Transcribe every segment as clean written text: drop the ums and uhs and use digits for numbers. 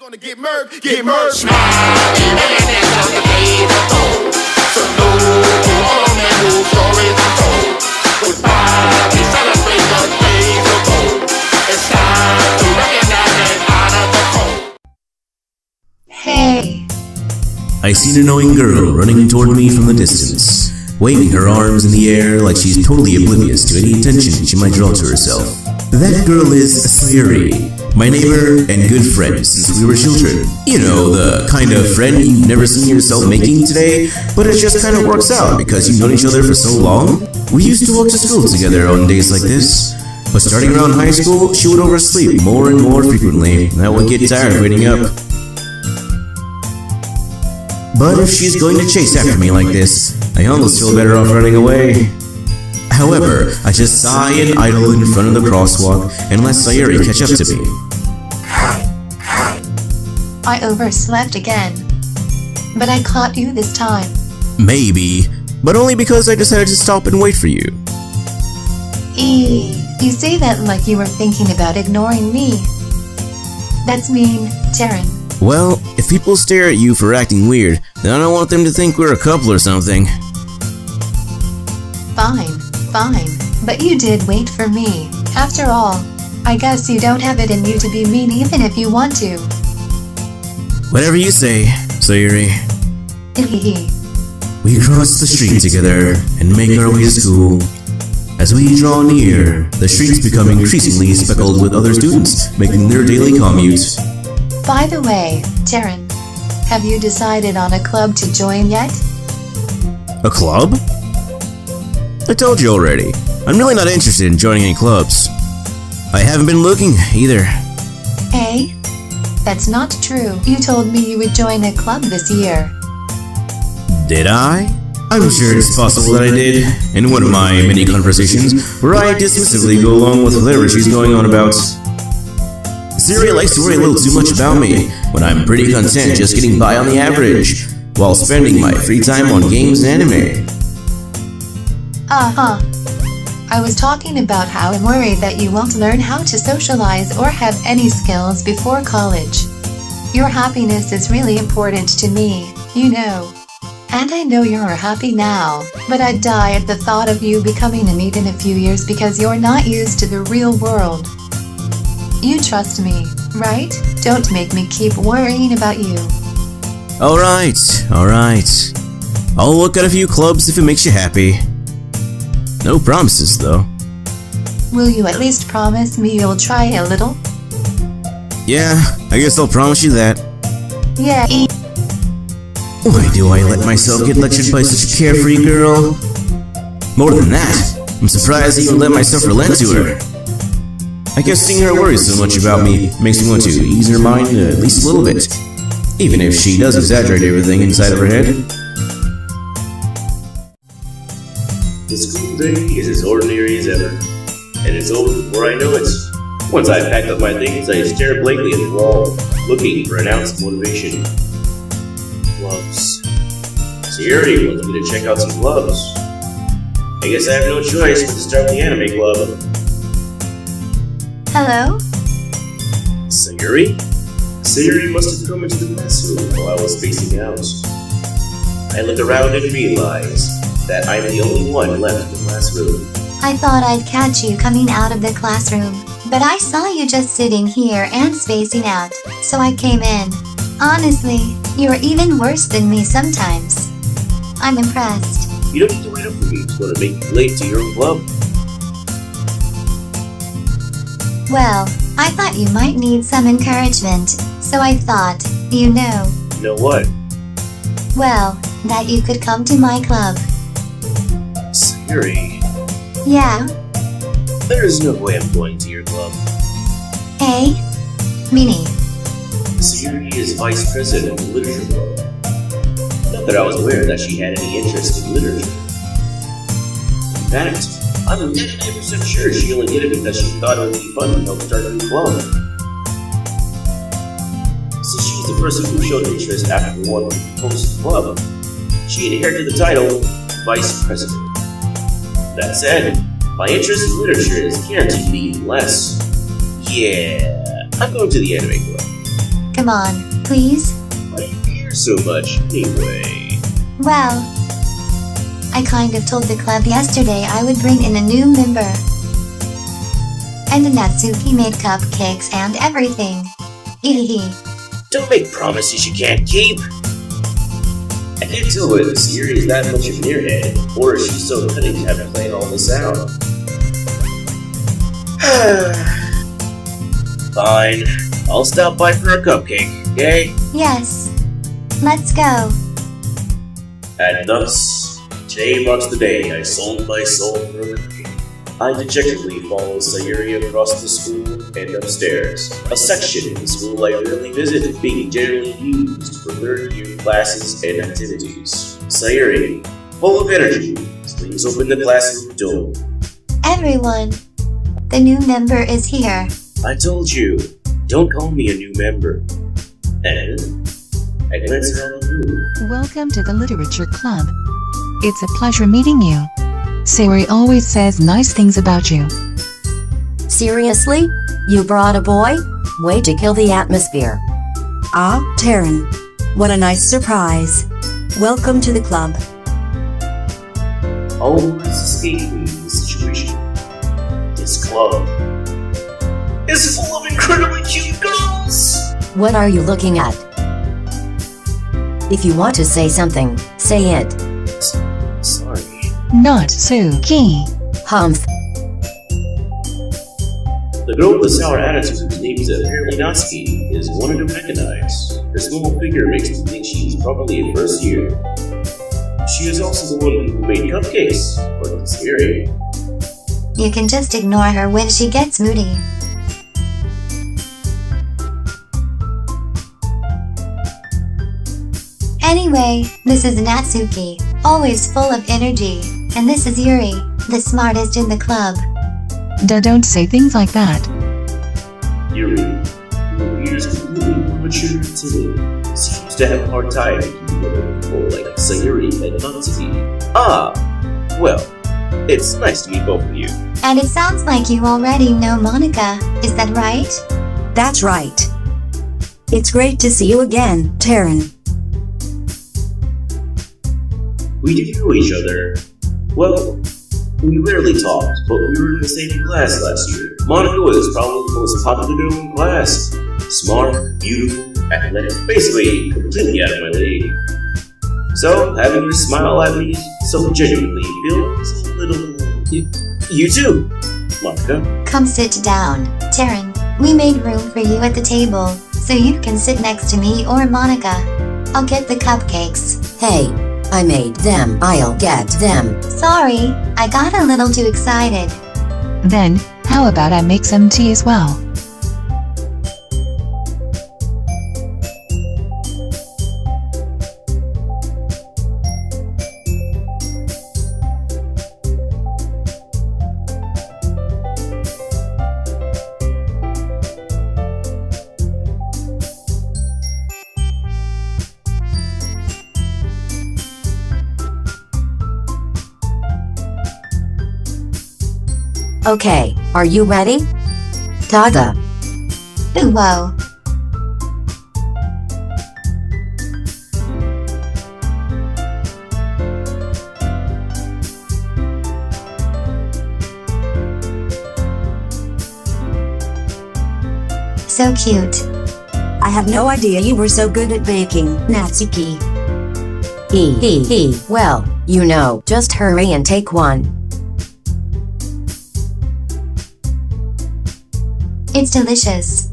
gonna get merged. Smile, even as on the days of old. Salute to all of them whose stories are told. With pride, we celebrate the days of old. It's time to recognize and honor the code. Hey. I see an annoying girl running toward me from the distance, waving her arms in the air like she's totally oblivious to any attention she might draw to herself. That girl is Sayori, my neighbor and good friend since we were children. You know, the kind of friend you've never seen yourself making today, but it just kind of works out because you've known each other for so long. We used to walk to school together on days like this, but starting around high school, she would oversleep more and more frequently, and I would get tired of waiting up. But if she's going to chase after me like this, I almost feel better off running away. However, I just sigh and idle in front of the crosswalk and let Sayori catch up to me. I overslept again. But I caught you this time. Maybe, but only because I decided to stop and wait for you. You say that like you were thinking about ignoring me. That's mean, Darren. Well, if people stare at you for acting weird, then I don't want them to think we're a couple or something. Fine, but you did wait for me. After all, I guess you don't have it in you to be mean even if you want to. Whatever you say, Sayori. We cross the street together and make our way to school. As we draw near, the streets become increasingly speckled with other students making their daily commute. By the way, Darren, have you decided on a club to join yet? A club? I told you already, I'm really not interested in joining any clubs. I haven't been looking either. Hey? That's not true. You told me you would join a club this year. Did I? I'm sure it's possible that I did, in one of my many conversations where I dismissively go along with whatever she's going on about. Sayori likes to worry a little too much about me, when I'm pretty content just getting by on the average, while spending my free time on games and anime. I was talking about how I'm worried that you won't learn how to socialize or have any skills before college. Your happiness is really important to me, you know. And I know you're happy now, but I'd die at the thought of you becoming a NEET in a few years because you're not used to the real world. You trust me, right? Don't make me keep worrying about you. Alright. I'll look at a few clubs if it makes you happy. No promises, though. Will you at least promise me you'll try a little? Yeah, I guess I'll promise you that. Yeah. Why do I let myself get lectured by such a carefree girl? More than that, I'm surprised I even let myself relent to her. I guess seeing her worry so much about me makes me want to ease her mind at least a little bit, even if she does exaggerate everything inside of her head. The school day is as ordinary as ever, and it's over before I know it. Once I've packed up my things, I stare blankly at the wall, looking for an ounce of motivation. Gloves. Sayori wants me to check out some gloves. I guess I have no choice but to start the anime club. Hello? Sayori? Sayori must have come into the classroom while I was spacing out. I look around and realize that I'm the only one left in the classroom. I thought I'd catch you coming out of the classroom, but I saw you just sitting here and spacing out, so I came in. Honestly, you're even worse than me sometimes. I'm impressed. You don't need to wait up for me to want to make you late to your own club. Well, I thought you might need some encouragement, so I thought, you know. Know what? Well, that you could come to my club. Sayori. Yeah? There is no way I'm going to your club. Hey? Minnie. Sayori is vice president of the literature club. Not that I was aware that she had any interest in literature. In fact, I'm 99% sure she only did it because she thought it would be fun to help start a new club. Since she's the person who showed interest after the one who hosts the club, she inherited the title Vice President. That said, my interest in literature is guaranteed to be even less. Yeah, I'm going to the anime club. Come on, please. Why do you care so much anyway? Well, I kind of told the club yesterday I would bring in a new member. And Natsuki made cupcakes and everything. Hehehe. Don't make promises you can't keep. I can't tell whether Sayori is that much of an airhead, or is she so cunning to have planned all this out. Fine. I'll stop by for a cupcake, okay? Yes. Let's go. And thus, today marks the day I sold my soul for a cookie. I dejectedly follow Sayori across the school and upstairs, a section in the school I rarely visit being generally used for third-year classes and activities. Sayori, full of energy, swings open the classroom door. Everyone, the new member is here. I told you, don't call me a new member. And I glance around the room. Welcome to the Literature Club. It's a pleasure meeting you. Sayori always says nice things about you. Seriously? You brought a boy? Way to kill the atmosphere. Ah, Taryn. What a nice surprise. Welcome to the club. Always escaping the situation. This club is full of incredibly cute girls! What are you looking at? If you want to say something, say it. Sorry. Natsuki. Humph. The girl with the sour attitude, whose name is apparently Natsuki, is one to recognize. Her small figure makes me think she is probably in first year. She is also the one who made cupcakes, or it's scary. You can just ignore her when she gets moody. Anyway, this is Natsuki, always full of energy, and this is Yuri, the smartest in the club. Don't say things like that. Yuri, who appears completely immature and timid, seems to have a hard time keeping up with people like Sayori and Natsuki. Ah, well, it's nice to meet both of you. And it sounds like you already know Monika, is that right? That's right. It's great to see you again, Taryn. We do know each other. Well, we rarely talked, but we were in the same class last year. Monika was probably the most popular girl in class. Smart, beautiful, athletic, basically completely out of my league. So, having her smile at me so genuinely feels a little... You too, Monika. Come sit down, Taryn. We made room for you at the table, so you can sit next to me or Monika. I'll get the cupcakes. Hey, I made them. I'll get them. Sorry, I got a little too excited. Then, how about I make some tea as well? Okay, are you ready? Tada. Ooh, whoa. So cute. I had no idea you were so good at baking, Natsuki. Well, you know, just hurry and take one. It's delicious.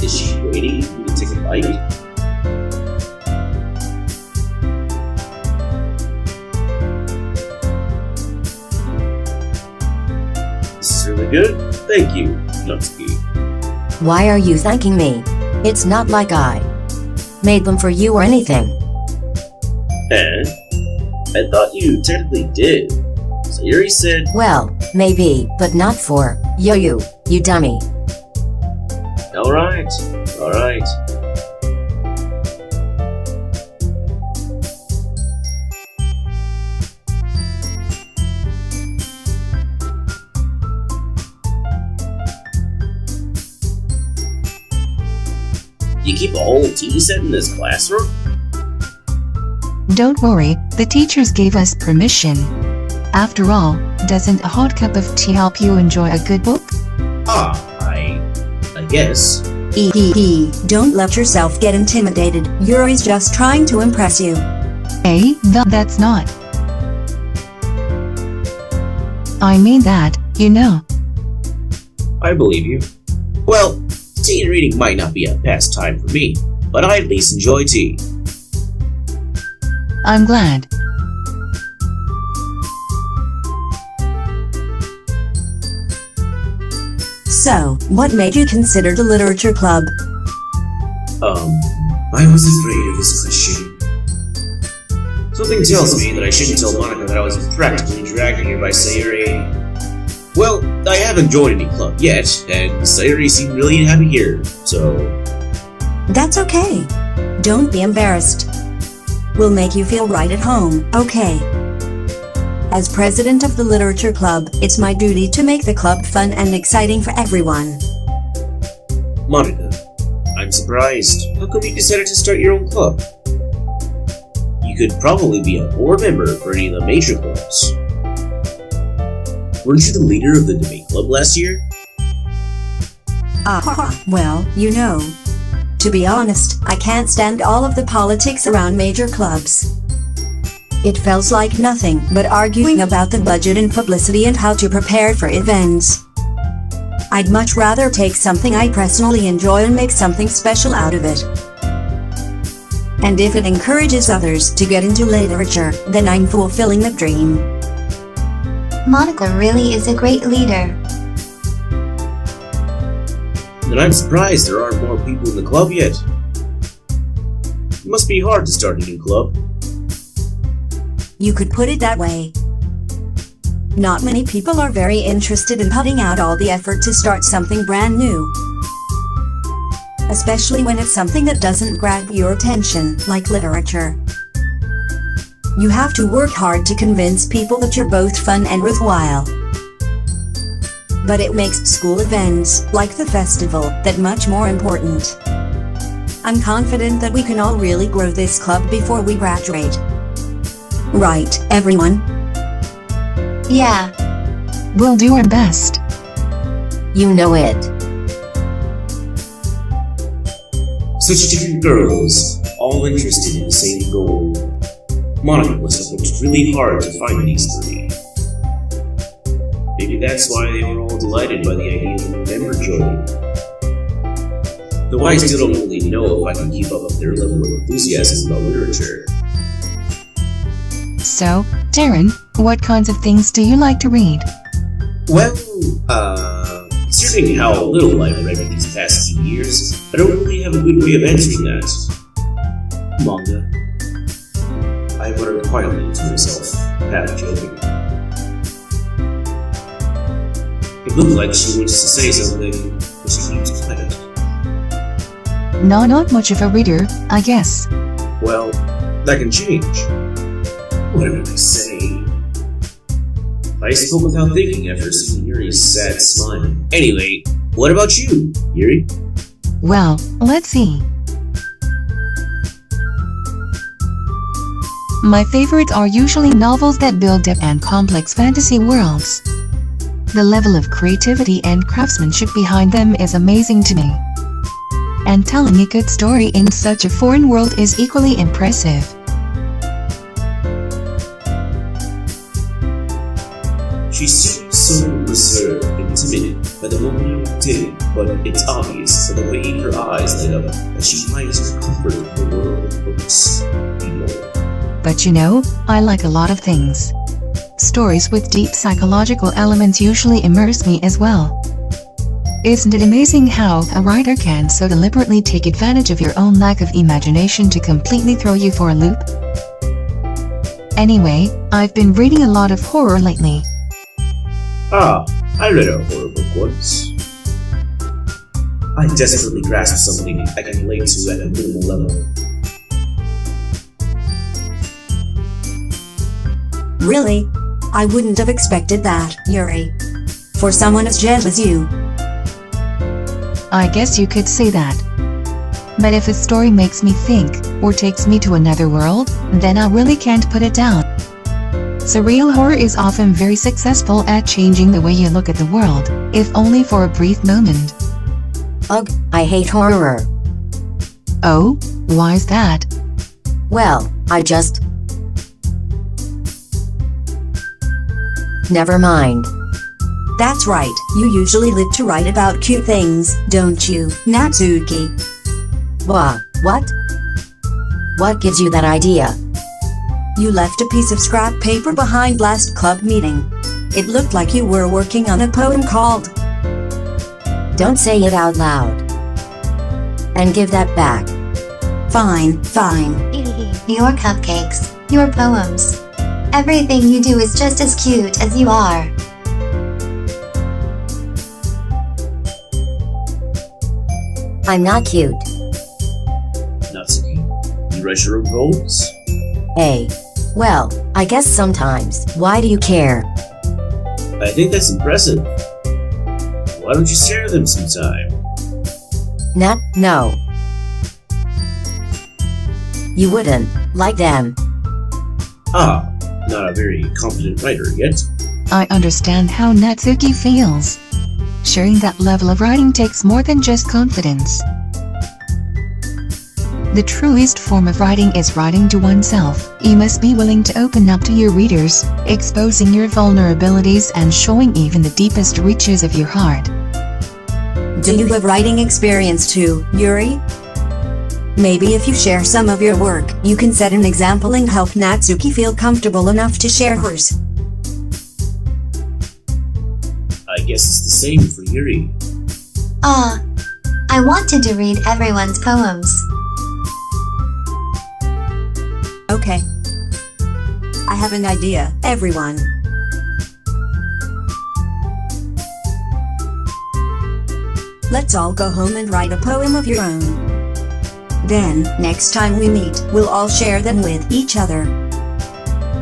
Is she waiting for me to take a bite? This is really good. Thank you, Natsuki. Why are you thanking me? It's not like I made them for you or anything. And I thought you technically did. Sayori said, Well, maybe, but not for you dummy. Alright. You keep a whole tea set in this classroom? Don't worry, the teachers gave us permission. After all, doesn't a hot cup of tea help you enjoy a good book? I guess. Don't let yourself get intimidated. Yuri's just trying to impress you. Hey, that's not. I mean that, you know. I believe you. Well, tea and reading might not be a pastime for me, but I at least enjoy tea. I'm glad. So, what made you consider the literature club? I was afraid of this question. Something tells me that I shouldn't tell Monika that I was practically dragged here by Sayori. Well, I haven't joined any club yet, and Sayori seemed really happy here, so... That's okay. Don't be embarrassed. We'll make you feel right at home, okay? As president of the literature club, it's my duty to make the club fun and exciting for everyone. Monika, I'm surprised. How come you decided to start your own club? You could probably be a board member for any of the major clubs. Weren't you the leader of the debate club last year? Well, you know. To be honest, I can't stand all of the politics around major clubs. It feels like nothing but arguing about the budget and publicity and how to prepare for events. I'd much rather take something I personally enjoy and make something special out of it. And if it encourages others to get into literature, then I'm fulfilling the dream. Monika really is a great leader. And I'm surprised there aren't more people in the club yet. It must be hard to start a new club. You could put it that way. Not many people are very interested in putting out all the effort to start something brand new. Especially when it's something that doesn't grab your attention, like literature. You have to work hard to convince people that you're both fun and worthwhile. But it makes school events, like the festival, that much more important. I'm confident that we can all really grow this club before we graduate. Right, everyone? Yeah. We'll do our best. You know it. Such different girls, all interested in the same goal. Monika must have worked really hard to find these three. Maybe that's why they were all delighted by the idea of a member joining. Though I still don't really know if I can keep up with their level of enthusiasm about literature. So, Darren, what kinds of things do you like to read? Well, considering how little I've read these past few years, I don't really have a good way of answering that. Manga. I muttered quietly to myself, half joking. It looked like she wanted to say something, but she keeps quiet. Not much of a reader, I guess. Well, that can change. What did I say? I spoke without thinking after seeing Yuri's sad smile. Anyway, what about you, Yuri? Well, let's see. My favorites are usually novels that build depth and complex fantasy worlds. The level of creativity and craftsmanship behind them is amazing to me. And telling a good story in such a foreign world is equally impressive. She seemed so reserved and timid by the moment I walked in, but it's obvious by the way her eyes light up that she finds her comfort in the world of books. But you know, I like a lot of things. Stories with deep psychological elements usually immerse me as well. Isn't it amazing how a writer can so deliberately take advantage of your own lack of imagination to completely throw you for a loop? Anyway, I've been reading a lot of horror lately. Ah, I read a horror book once. I desperately grasp something I can relate to at a minimal level. Really? I wouldn't have expected that, Yuri. For someone as gentle as you. I guess you could say that. But if a story makes me think, or takes me to another world, then I really can't put it down. Surreal horror is often very successful at changing the way you look at the world, if only for a brief moment. Ugh, I hate horror. Oh, why's that? Well, I just... Never mind. That's right, you usually live to write about cute things, don't you, Natsuki? What? What gives you that idea? You left a piece of scrap paper behind last club meeting. It looked like you were working on a poem called... Don't say it out loud. And give that back. Fine. Your cupcakes, your poems. Everything you do is just as cute as you are. I'm not cute. Natsuki, you write your own poems? Well, I guess sometimes. Why do you care? I think that's impressive. Why don't you share them sometime? No. You wouldn't like them. Not a very confident writer yet. I understand how Natsuki feels. Sharing that level of writing takes more than just confidence. The truest form of writing is writing to oneself. You must be willing to open up to your readers, exposing your vulnerabilities and showing even the deepest reaches of your heart. Do you have writing experience too, Yuri? Maybe if you share some of your work, you can set an example and help Natsuki feel comfortable enough to share hers. I guess it's the same for Yuri. I wanted to read everyone's poems. Okay. I have an idea, everyone. Let's all go home and write a poem of your own. Then, next time we meet, we'll all share them with each other.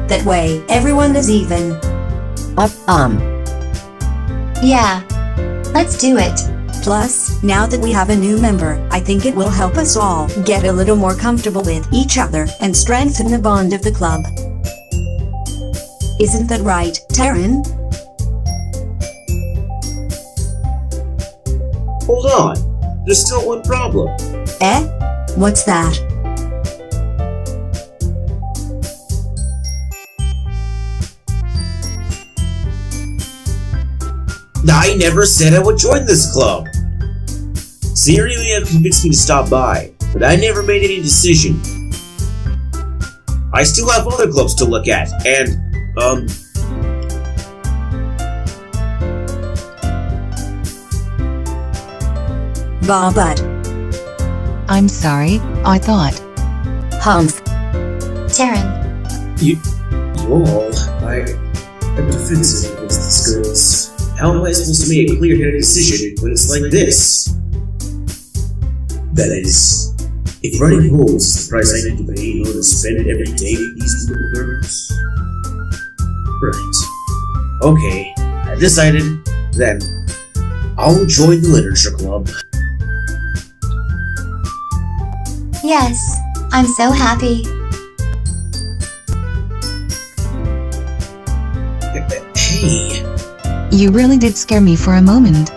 That way, everyone is even. Yeah. Let's do it. Plus, now that we have a new member, I think it will help us all get a little more comfortable with each other and strengthen the bond of the club. Isn't that right, Taryn? Hold on, there's still one problem. What's that? I never said I would join this club. Sayori may have convinced me to stop by, but I never made any decision. I still have other clubs to look at, and, But... I'm sorry, I thought. Humph. Taryn. I'm defensive against these girls. How am I supposed to make a clear-headed decision when it's like this? That is, if writing poems is the price I need to pay in order to spend every day with these little girls. Right. Okay, I've decided. Then, I'll join the literature club. Yes, I'm so happy. Hey. You really did scare me for a moment.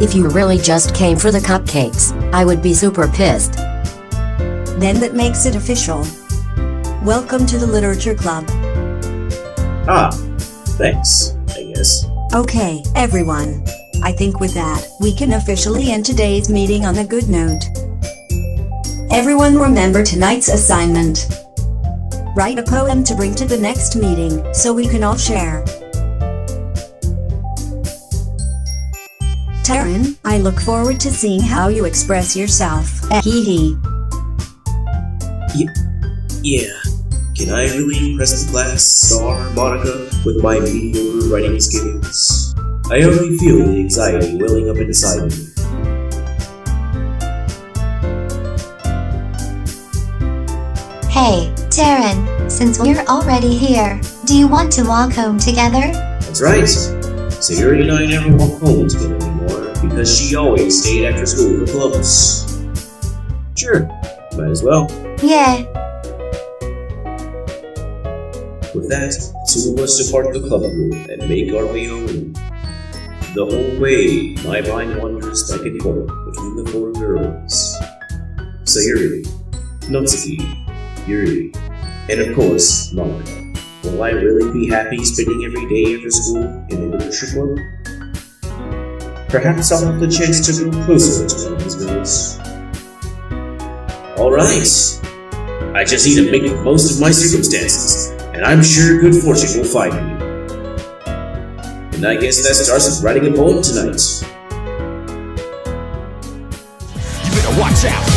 If you really just came for the cupcakes, I would be super pissed. Then that makes it official. Welcome to the literature club. Thanks, I guess. Okay, everyone. I think with that, we can officially end today's meeting on a good note. Everyone remember tonight's assignment. Write a poem to bring to the next meeting, so we can all share. Taryn, I look forward to seeing how you express yourself. Hee. Yeah. Can I really impress the class star, Monika, with my mediocre writing skills? I already feel the anxiety welling up inside me. Hey, Darren, since we're already here, do you want to walk home together? That's right. Sayori and I never walk home together anymore because she always stayed after school for clubs. Sure, might as well. Yeah. With that, two of us depart the club room and make our way home. The whole way, my mind wanders back and forth between the four girls. Sayori, Natsuki, Yuri, and of course, Monika. Will I really be happy spending every day after school in the literature club? Perhaps I'll have the chance to grow closer to one of these girls. Alright, I just need to make the most of my circumstances, and I'm sure good fortune will find me. And I guess that starts with writing a poem tonight. You better watch out.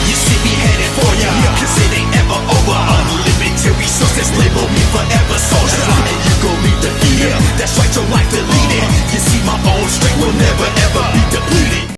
You see me headed for ya, cause it ain't ever over. Unlimited resources label me forever soldier. And you gon' meet the fear that's right, your life